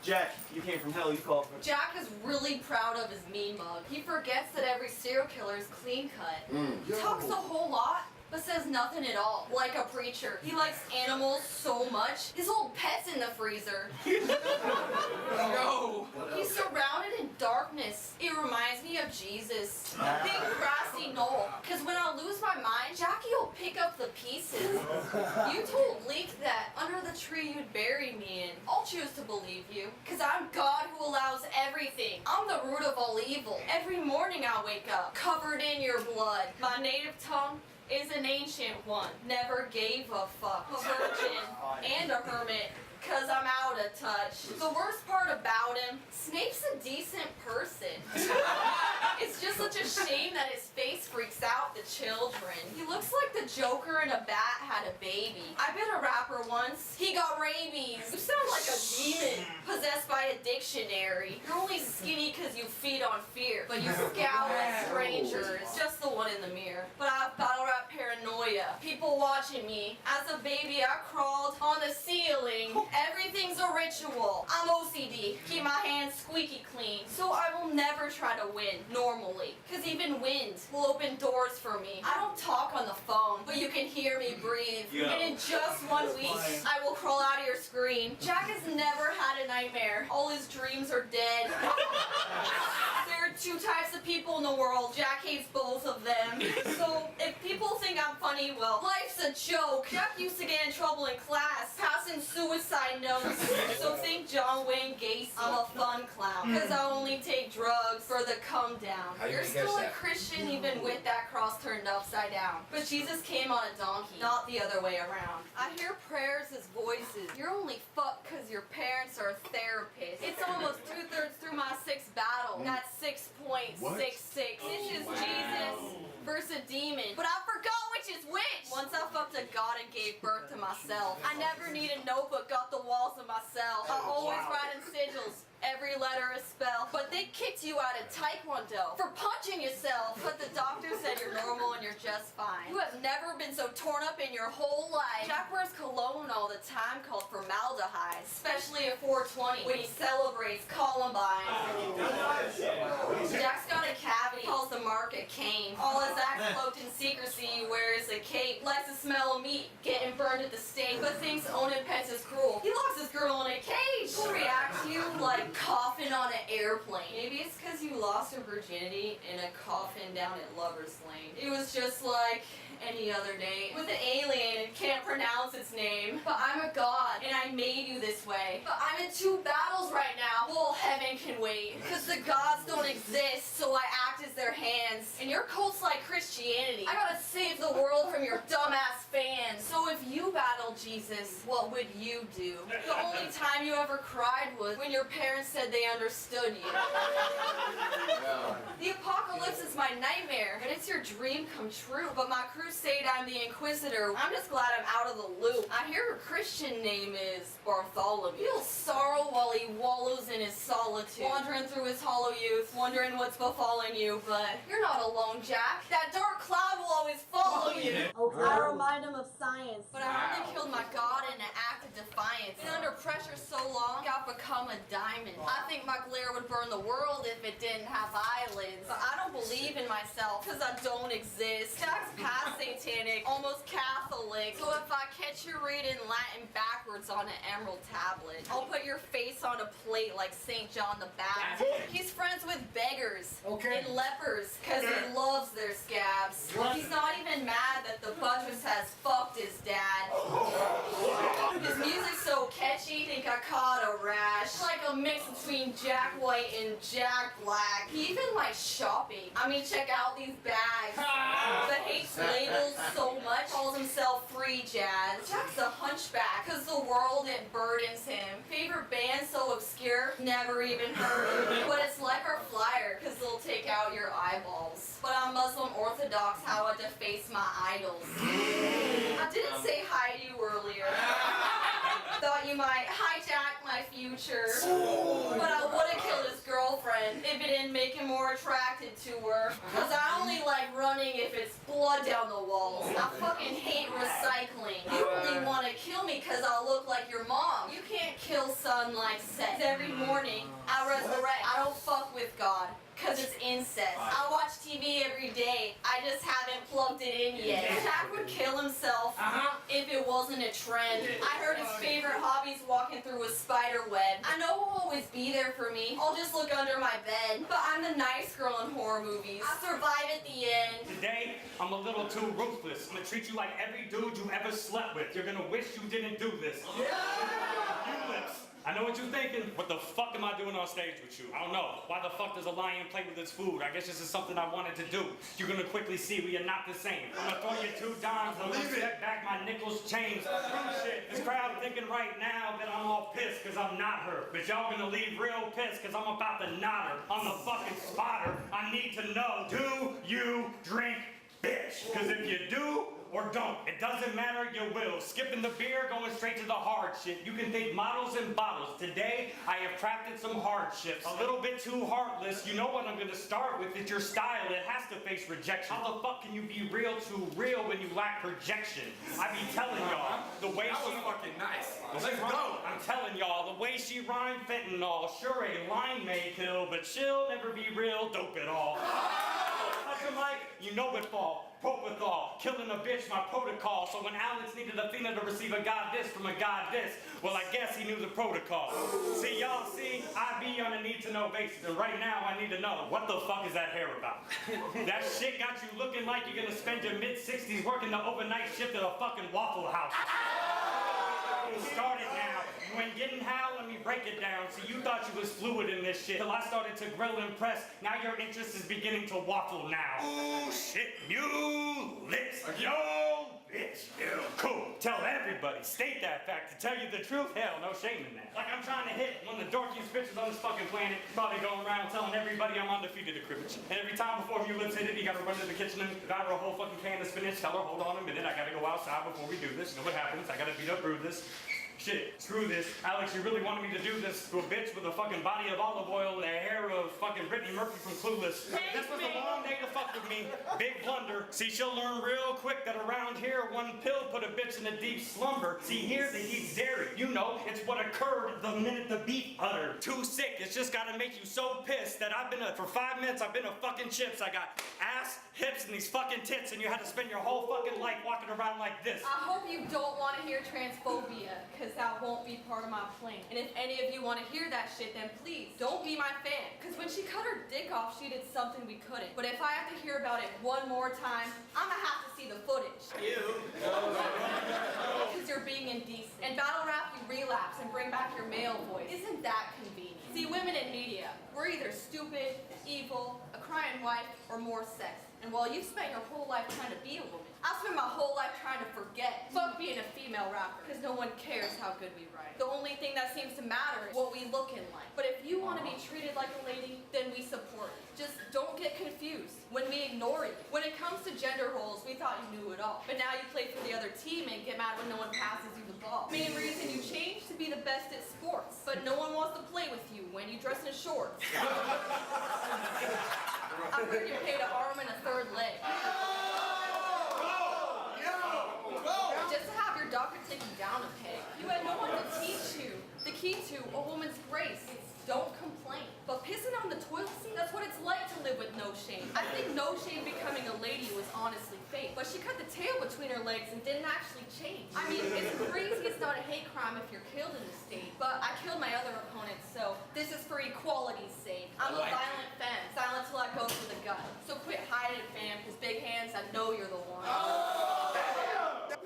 Jack, you came from hell, you called for... Jack is really proud of his mean mug. He forgets that every serial killer is clean cut. He talks a whole lot, but says nothing at all, like a preacher. He likes animals so much, his old pet's in the freezer. No! He's surrounded in darkness. It reminds me of Jesus. A big grassy knoll. Cause when I lose my mind, Jackie will pick up the pieces. You told Leek that under the tree you'd bury me in. I'll choose to believe you. Cause I'm God who allows everything. I'm the root of all evil. Every morning I wake up, covered in your blood. My native tongue is an ancient one. Never gave a fuck. A virgin and a hermit. Cause I'm out of touch. The worst part about him, Snape's a decent person. It's just such a shame that his face freaks out the children. He looks like the Joker and a bat had a baby. I bet a rapper once, he got rabies. You sound like a demon, possessed by a dictionary. You're only skinny cause you feed on fear, but you scowl at strangers. Just the one in the mirror. But I have battle rap paranoia. People watching me. As a baby, I crawled on the ceiling. Everything's a ritual. I'm OCD. Keep my hands squeaky clean. So I will never try to win normally. Cause even wind will open doors for me. I don't talk on the phone, but you can hear me breathe. And in just 1 week, I will crawl out of your screen. Jack has never had a nightmare. All his dreams are dead. There are two types of people in the world. Jack hates both of them. So if people think I'm funny, well, life's a joke. Jack used to get in trouble in class, passing suicide notes. So think John Wayne Gacy. I'm a fun clown, cause I only take drugs for the come down. You're still a Christian even with that cross turned upside down. But Jesus came on a donkey, not the other way around. I hear prayers as voices. You're only fucked cause your parents are therapists. It's almost 2/3 through my 6th battle. That's 6.66. This is Jesus versus a demon. But I forgot which is which. Once I fucked a god and gave birth to myself. I never need a notebook, got the walls of myself. I always write in sigils. Every letter a spell. But they kicked you out of Taekwondo for punching yourself. But the doctor said you're normal and you're just fine. You have never been so torn up in your whole life. Jack wears cologne all the time called formaldehyde. Especially at 420 when he celebrates Columbine. Jack's got a cavity, calls the mark a cane. All his acts cloaked in secrecy, he wears a cape. Likes the smell of meat, getting burned at the stake. But thinks owning pets is cruel. He locks his girl in a cage. He'll react to you like coffin on an airplane. Maybe it's because you lost your virginity in a coffin down at Lover's Lane. It was just like any other day with an alien and can't pronounce its name. But I'm a god and I made you this way. But I'm in 2 battles right now. Well, heaven can wait. Cause the gods don't exist, so I act as their hands. And your cult's like Christianity. I gotta save the world from your dumbass fans. So if you battled Jesus, what would you do? The only time you ever cried was when your parents said they understood you. The apocalypse is my nightmare, but it's your dream come true. But my crusade, I'm the Inquisitor. I'm just glad I'm out of the loop. I hear her Christian name is Bartholomew. Feels sorrow while he wallows in his solitude, wandering through his hollow youth, wondering what's befallen you. But you're not alone, Jack. That dark cloud will always follow you. I remind him of science. But I hardly killed my god in an act of defiance. Been under pressure so long, I've become a diamond. I think my glare would burn the world if it didn't have eyelids. But I don't believe in myself, cause I don't exist. Jack's past satanic, almost Catholic. So if I catch you reading Latin backwards on an emerald tablet, I'll put your face on a plate like St. John the Baptist. He's friends with beggars and lepers, cause he loves their scabs. He's not even mad that the buttress has fucked his dad. His music's so catchy, think I caught a rash. Like a mix between Jack White and Jack Black. He even likes shopping. I mean, check out these bags. But hates labels so much, calls himself free jazz. Jack's a hunchback, cause the world, it burdens him. Favorite band so obscure, never even heard. But it's like our flyer, cause they'll take out your eyeballs. But I'm Muslim Orthodox, how I deface my idols. I didn't say hi to you earlier. Thought you might hijack my my future. But I would've killed his girlfriend if it didn't make him more attracted to her. Cause I only like running if it's blood down the walls. I fucking hate recycling. You only wanna kill me cause I look like your mom. You can't kill sun like sex. Every morning, I resurrect. I don't fuck with God. Cause it's incest. I watch TV every day. I just haven't plugged it in yet. Jack would kill himself if it wasn't a trend. I heard his favorite hobby's walking through a spider web. I know he'll always be there for me. I'll just look under my bed. But I'm the nice girl in horror movies. I survive at the end. Today, I'm a little too ruthless. I'm gonna treat you like every dude you ever slept with. You're gonna wish you didn't do this. You lips. I know what you're thinking. What the fuck am I doing on stage with you? I don't know. Why the fuck does a lion play with its food? I guess this is something I wanted to do. You're gonna quickly see we are not the same. I'm gonna throw you 2 dimes. I'm gonna step back my nickels change. Shit. This crowd thinking right now that I'm all pissed because I'm not her. But y'all gonna leave real pissed because I'm about to knot her on the fucking spotter. I need to know, do you drink, bitch? Because if you do, or don't. It doesn't matter, you will. Skipping the beer, going straight to the hard shit. You can think models and bottles. Today, I have crafted some hardships. A little bit too heartless. You know what I'm gonna start with. It's your style. It has to face rejection. How the fuck can you be real too real when you lack projection? I be telling y'all, the way That was she fucking nice. Let's go. I'm telling y'all, the way she rhymed fentanyl. Sure, a line may kill, but she'll never be real dope at all. Touch a mic, you know it fall. Propofol, killing a bitch, my protocol. So when Alex needed Athena to receive a goddess from a goddess, well, I guess he knew the protocol. See, y'all see, I be on a need-to-know basis, and right now I need to know, what the fuck is that hair about? That shit got you looking like you're gonna spend your mid-60s working the overnight shift at a fucking Waffle House. Start it now. You ain't getting how? Let me break it down. See, you thought you was fluid in this shit till I started to grill and press. Now your interest is beginning to waffle now. Ooh, shit, you lips. Yo, bitch. Ew. Cool. Tell everybody. State that fact. To tell you the truth, hell, no shame in that. Like I'm trying to hit one of the dorkiest bitches on this fucking planet. Probably going around telling everybody I'm undefeated at cribbage. And every time before you lips hit it, you gotta run to the kitchen and devour a whole fucking can of spinach. Tell her, hold on a minute, I gotta go outside before we do this. You know what happens? I gotta beat up Brutus. Shit, screw this. Alex, you really wanted me to do this to a bitch with a fucking body of olive oil and the hair of fucking Brittany Murphy from Clueless. This was a long day to fuck with me. Big blunder. See, she'll learn real quick that around here, one pill put a bitch in a deep slumber. See, here the heat's dairy. You know, it's what occurred the minute the beef uttered. Too sick. It's just gotta make you so pissed that for 5 minutes, I've been a fucking chips. I got ass, hips, and these fucking tits, and you had to spend your whole fucking life walking around like this. I hope you don't want to hear transphobia, because that won't be part of my plan. And if any of you want to hear that shit, then please, don't be my fan. Because when she cut her dick off, she did something we couldn't. But if I have to hear about it one more time, I'm gonna have to see the footage. You. Because you're being indecent. And battle rap, you relapse and bring back your male voice. Isn't that convenient? See, women in media, we're either stupid, evil, a crying wife, or more sex. And while you've spent your whole life trying to be a woman, I've spent my whole life trying to forget. Fuck being a female rapper, because no one cares how good we write. The only thing that seems to matter is what we looking like. But if you want to be treated like a lady, then we support it. Just don't get confused when we ignore you. When it comes to gender roles, we thought you knew it all. But now you play for the other team and get mad when no one passes you the ball. Main reason you changed to be the best at sports. But no one wants to play with you when you dress in shorts. I heard you paid an arm and a third leg. Just to have your doctor take you down a peg. You had no one to teach you. The key to a woman's grace is don't complain. But pissing on the toilet seat, that's what it's like to live with no shame. I think no shame becoming a lady was honestly fake. But she cut the tail between her legs and didn't actually change. I mean, it's crazy it's not a hate crime if you're killed in the state. But I killed my other opponent, so this is for equality's sake. I'm a violent femme, silent till I go for the gut. So quit hiding, fam, because big hands, I know you're the one.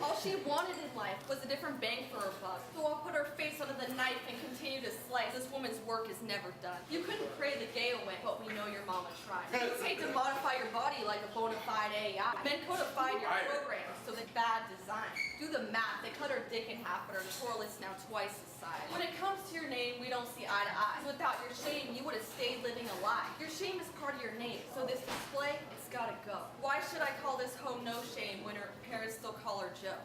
All she wanted in life was a different bang for her buck. So I'll put her face under the knife and continue to slice. This woman's work is never done. You couldn't pray the gay away, but we know your mama tried. You hate to modify your body like a bona fide AI. Men codified your program, so they bad design. Do the math. They cut her dick in half, but her toilet's now twice the size. When it comes to your name, we don't don't see eye to eye. Without your shame, you would have stayed living a lie. Your shame is part of your name, so this display, it's gotta go. Why should I call this home No Shame when her parents still call her Joe?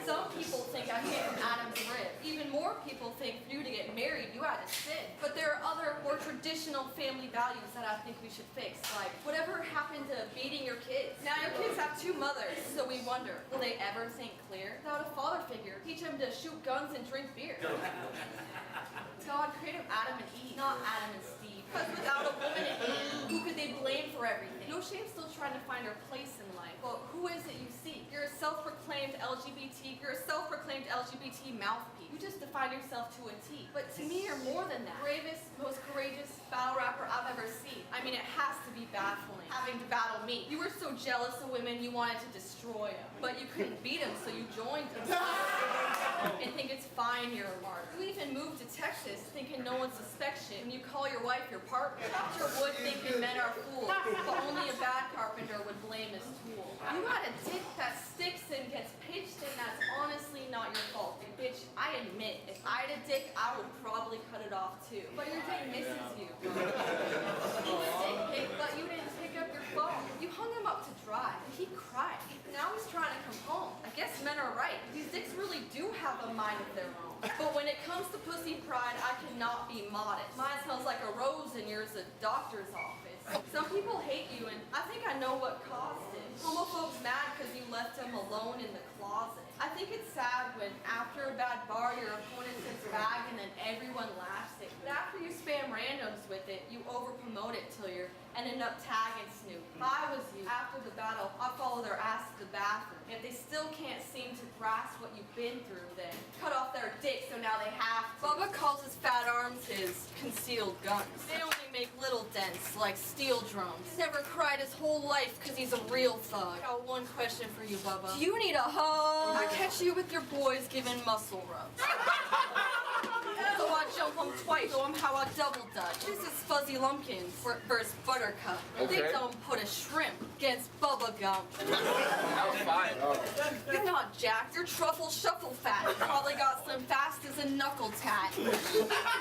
Some people think I came from Adam's rib. Even more people think for you to get married, you had to sin. But there are other, more traditional family values that I think we should fix, like whatever happened to beating your kids. Now your kids have 2 mothers, so we wonder, will they ever think clear? Without a father figure, teach them to shoot guns and drink beer. God created Adam and Eve, not Adam and Steve. Because without a woman and Eve, who could they blame for everything? No Shame's still trying to find her place in life. But who is it you see? You're a self-proclaimed LGBT mouthpiece. You just define yourself to a T. But to me, you're more than that. Bravest, most courageous battle rapper I've ever seen. I mean, it has to be baffling, having to battle me. You were so jealous of women, you wanted to destroy them. But you couldn't beat them, so you joined them. And think it's fine you're a martyr. You even moved to Texas thinking no one suspects you, and you call your wife your partner. Dr. Wood thinking men are fools, but only a bad carpenter would blame his tool. You got a dick that sticks and gets pitched, and that's honestly not your fault. And bitch, I admit, if I had a dick, I would probably cut it off too. But your dick misses you. You a dick pic, but you didn't pick up your phone. You hung him up to dry, and he cried. Now he's trying to come home. I guess men are right. These dicks really do have a mind of their own. But when it comes to pussy pride, I cannot be modest. Mine smells like a rose and yours a doctor's office. Some people hate you, and I think I know what caused it. Homophobes mad because you left them alone in the closet. I think it's sad when after a bad bar, your opponent sits back and then everyone laughs at you. But after you spam randoms with it, you over-promote it till you're and end up tagging Snoop. If I was you, after the battle, I'd follow their ass to the bathroom. If they still can't seem to grasp what you've been through, then cut off their dick so now they have to. Bubba calls his fat arms his concealed guns. They only make little dents like steel drums. He's never cried his whole life because he's a real thug. I got one question for you, Bubba. Do you need a hug? I catch you with your boys giving muscle rubs. So I jump them twice, show them how I double dutch. This is Fuzzy Lumpkins versus Buttercup. Okay. They don't put a shrimp against Bubba Gum. That was fine. You're not jacked, you're truffle shuffle fat. Probably got slim fast as a knuckle tat.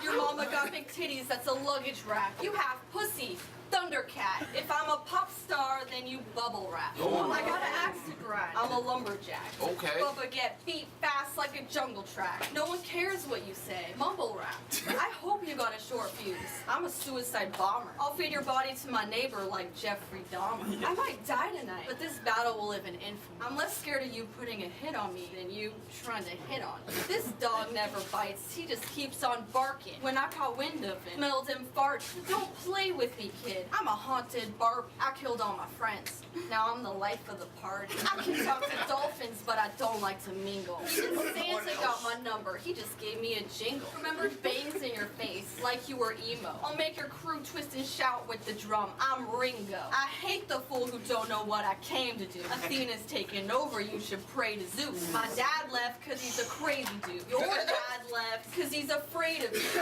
Your mama got big titties, that's a luggage rack. You have pussy, Thundercat. If I'm a pop star, then you bubble wrap. Oh. I got an axe to grind. I'm a lumberjack. Okay. Bubba get beat fast like a jungle track. No one cares what you say. Mumble rap. I hope you got a short fuse. I'm a suicide bomber. I'll feed your body to my neighbor like Jeffrey Dahmer. I might die tonight, but this battle will live in infamy. I'm less scared of you putting a hit on me than you trying to hit on me. This dog never bites. He just keeps on barking. When I caught wind of him, smelled him fart. Don't play with me, kid. I'm a haunted Barbie. I killed all my friends. Now I'm the life of the party. I can talk to dolphins, but I don't like to mingle. Even Santa got my number. He just gave me a jingle. Remember bangs in your face like you were emo. I'll make your crew twist and shout with the drum. I'm Ringo. I hate the fool who don't know what I came to do. Athena's taking over. You should pray to Zeus. My dad left because he's a crazy dude. Your dad left because he's afraid of you.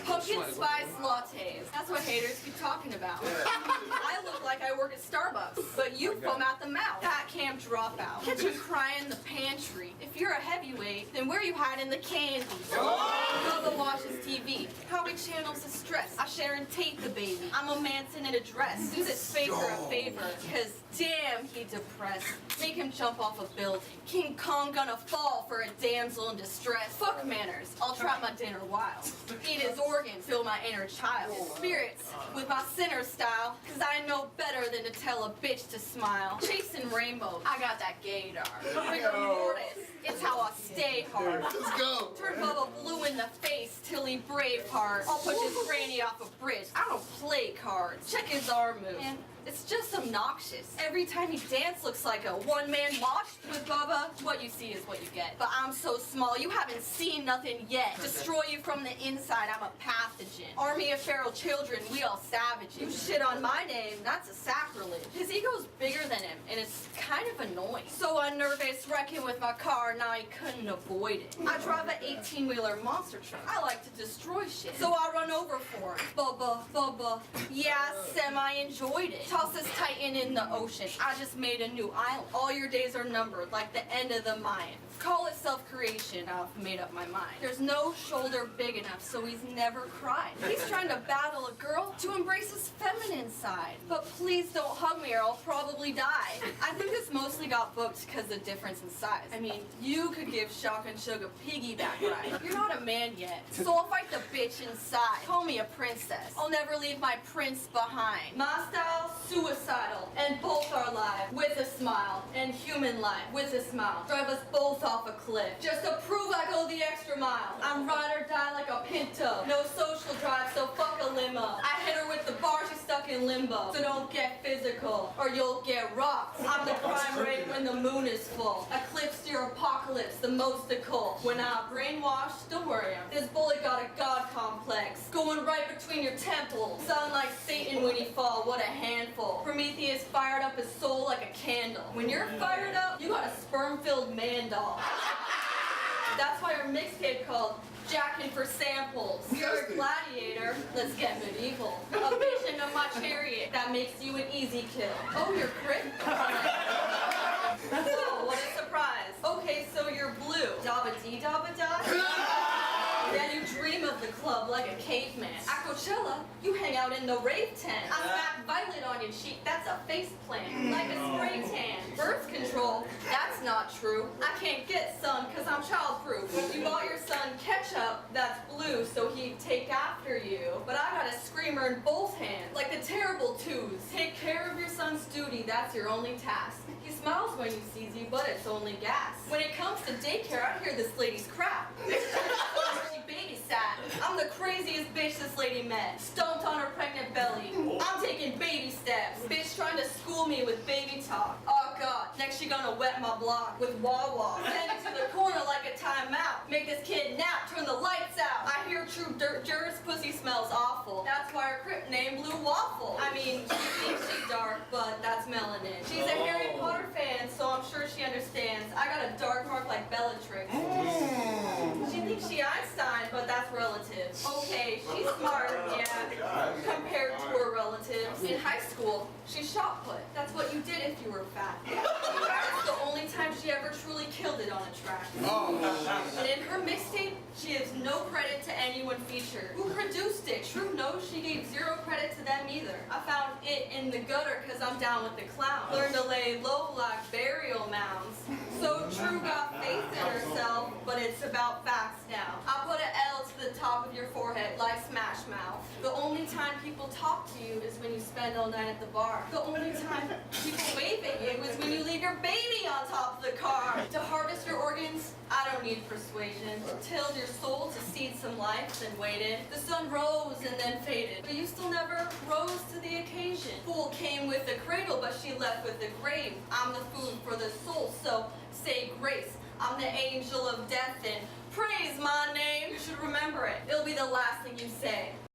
Pumpkin spice lattes. That's what haters keep talking about. I look like I work at Starbucks, but you foam out the mouth. Fat camp dropout. Catch you crying in the pantry. If you're a heavyweight, then where you hiding the candy? Bubba watches TV. How he channels his stress. I Sharon Tate the baby. I'm a Manson in a dress. Do this faker a favor, cause damn he depressed. Make him jump off a building. King Kong gonna fall for a damsel in distress. Fuck manners. I'll trap my dinner wild. Eat his organ, fill my inner child. Spirits with my sinner style, cause I know better than to tell a bitch to smile. Chasing rainbows, I got that gaydar. Rigor mortis, it's how I stay hard. Let's go. Turn Bubba blue in the face till he braveheart. I'll push his granny off a bridge. I don't play cards. Check his arm move. And it's just obnoxious. Every time he dance looks like a one-man mosh. With Bubba, what you see is what you get. But I'm so small, you haven't seen nothing yet. Destroy you from the inside, I'm a pathogen. Army of feral children, we all savages. You shit on my name, that's a sacrilege. His ego's bigger than him, and it's kind of annoying. So unnervous, wrecking with my car, now he couldn't avoid it. I drive an 18-wheeler monster truck. I like to destroy shit. So I run over for him. Bubba. Yeah, semi-enjoyed it. Toss this titan in the ocean. I just made a new island. All your days are numbered, like the end of the Mayans. Call it self-creation. I've made up my mind. There's no shoulder big enough, so he's never cried. He's trying to battle a girl to embrace his feminine side. But please don't hug me or I'll probably die. I think this mostly got booked because of difference in size. I mean, you could give Shock and Shug a piggyback ride. You're not a man yet, so I'll fight the bitch inside. Call me a princess. I'll never leave my prince behind. My style, suicidal, and both are live with a smile, and human life with a smile. Drive us both off a cliff, just to prove I go the extra mile. I'm ride or die like a pinto. No social drive, so fuck a limo. I hit her with the bar, she's stuck in limbo. So don't get physical, or you'll get rocked. I'm the crime rate when the moon is full. Eclipse your apocalypse, the most occult. When I brainwash, don't worry, this bullet got a god complex. Going right between your temples. Sound like Satan when you fall, what a handful. Prometheus fired up his soul like a candle. When you're fired up, you got a sperm-filled man doll. That's why our mixtape called Jackin' for Samples. You're a gladiator, let's get medieval. A vision of my chariot, that makes you an easy kill. Oh, you're crit? Oh, what a surprise. Okay, so you're blue. Dabba-dee-dabba-da? Then you dream of the club like a caveman. At Coachella, you hang out in the rave tent. I smack violet on your cheek, that's a face plant. Like a spray tan. Birth control, that's not true. I can't get sun cause I'm childproof. You bought your son ketchup, that's blue, so he'd take after you. But I got a screamer in both hands, like the terrible twos. Take care of your son's duty, that's your only task. He smiles when he sees you, but it's only gas. When it comes to daycare, I hear this lady's crap. She babysat. I'm the craziest bitch this lady met. Stomped on her pregnant belly. I'm taking baby steps. Bitch trying to school me with baby talk. Oh god, next she gonna wet my block with wah-wah. Send it to the corner like a timeout. Make this kid nap, turn the lights out. I hear true dirt jurors pussy smells awful. That's why her crip named Blue Waffle. I mean, she thinks she's dark, but that's melanin. She's a Harry Potter fan, so I'm sure she understands. I got a dark mark like Bellatrix. She thinks she Einstein, but that's relative. Okay, she's smart, yeah, compared to her relatives. In high school, she shot put. That's what you did if you were fat. That's the only time she ever truly killed it on a track. And in her mixtape, she gives no credit to anyone featured. Who produced it? True knows she gave zero credit to them either. I found it in the gutter cause I'm down with the clown. Learned to lay low like burial mounds. So True got faith in herself, but it's about facts now. I put an L to the top of your forehead like Smash Mouth. The only time people talk to you is when you spend all night at the bar. The only time people wave at you is when you leave your baby on top of the car. To harvest your organs, I don't need persuasion. Tilled your soul to seed some life, then waited. The sun rose and then faded, but you still never rose to the occasion. Fool came with the cradle, but she left with the grave. I'm the food for the soul, so say grace. I'm the angel of death and praise my name. You should remember it. It'll be the last thing you say.